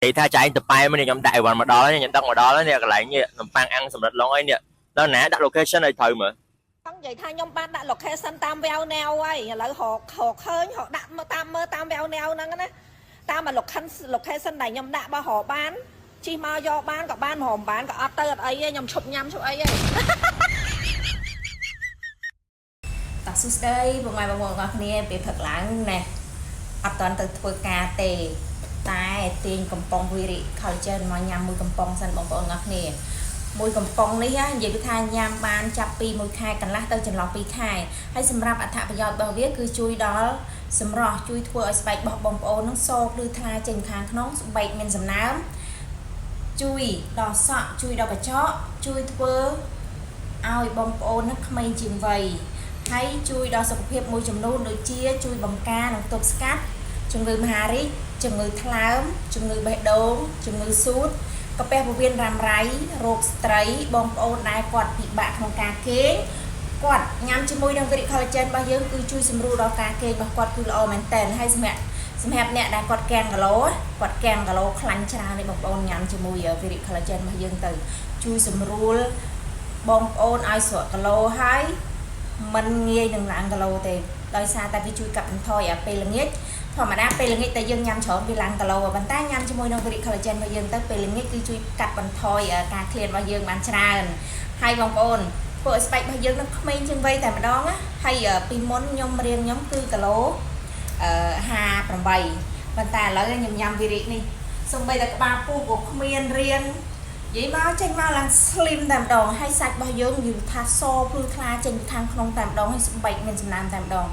thì tha chạy tập bay mới nhầm đại vào mà đó nhận tông vào đó nè lại như làm pan ăn sầm rệt luôn ấy nè đó nè đặt location này thời mà không vậy thay nhom ban đặt location tam veo neo ấy lại họ khơi họ đặt tam veo neo năng á tam mà location này nhom đặt bao họ bán chi mà do bán cả bán hòm bán cả after ấy nhom chụp nhắm chụp ấy ấy តោះសួស្តីបងប្អូនបងប្អូនអរគ្នាពេលព្រឹកឡើងណែអត់ទាន់ទៅធ្វើការទេតែទាញកំប៉ុងវីរិ collagen មកញ៉ាំមួយកំប៉ុងសិនបងប្អូនអរគ្នាមួយកំប៉ុងនេះនិយាយថាញ៉ាំបានចាប់ពី1ខែកន្លះទៅចន្លោះ2ខែហើយសម្រាប់អត្ថប្រយោជន៍របស់វាគឺជួយដល់សម្រស់ជួយធ្វើឲ្យស្បែករបស់បងប្អូននឹងសភ្លឺថ្លាចេញខាងក្នុងស្បែកមានសំណើមជួយដល់សក់ជួយដល់កញ្ចក់ជួយធ្វើឲ្យបងប្អូននឹងក្មេងជាងវ័យ ហើយជួយដល់សុខភាពមួយចំនួនដូចជាជួយបង្ការនិងទប់ស្កាត់ជំងឺមហារីកជំងឺថ្លើមជំងឺបេះដូងជំងឺសួតកាពះពោះវៀនរ៉ាំរ៉ៃរោគស្ត្រីបងប្អូនដែលគាត់ពិបាកក្នុងការគេងគាត់ញ៉ាំជាមួយនឹងវីរិ collagen របស់យើងគឺជួយសម្រួលដល់ការគេងរបស់គាត់គឺល្អមែនតើហើយសម្រាប់អ្នកដែលគាត់កាំងគីឡូខ្លាញ់ច្រើននេះបងប្អូនញ៉ាំជាមួយវីរិ collagen របស់យើងទៅជួយសម្រួលបងប្អូនឲ្យស្រកគីឡូហើយ មិនងាយនឹងឡើងគីឡូទេដោយសារតែវាជួយកាត់បន្ថយពេលល្ងាចធម្មតាពេលល្ងាចតែយើងញ៉ាំច្រើនវាឡើងគីឡូប៉ុន្តែញ៉ាំជាមួយនឹងវីរិ collagen របស់យើងទៅពេលល្ងាចគឺជួយកាត់បន្ថយការឃ្លានរបស់យើងបានច្រើនហើយបងប្អូនធ្វើឲ្យស្បែករបស់យើងនឹងក្មេងជាងវ័យតែម្ដងណាហើយពីមុនខ្ញុំរៀងខ្ញុំគឺគីឡូ58ប៉ុន្តែឥឡូវខ្ញុំញ៉ាំវីរិនេះសូម្បីតែក្បាលពោះក៏គ្មានរៀង និយាយមកចេញមកឡើង slim តែម្ដងហើយសាច់របស់យើងនិយាយថាសភ្លឺថ្លាចេញខាងក្នុងតែម្ដងហើយស្បែកមានសំណើមតែម្ដង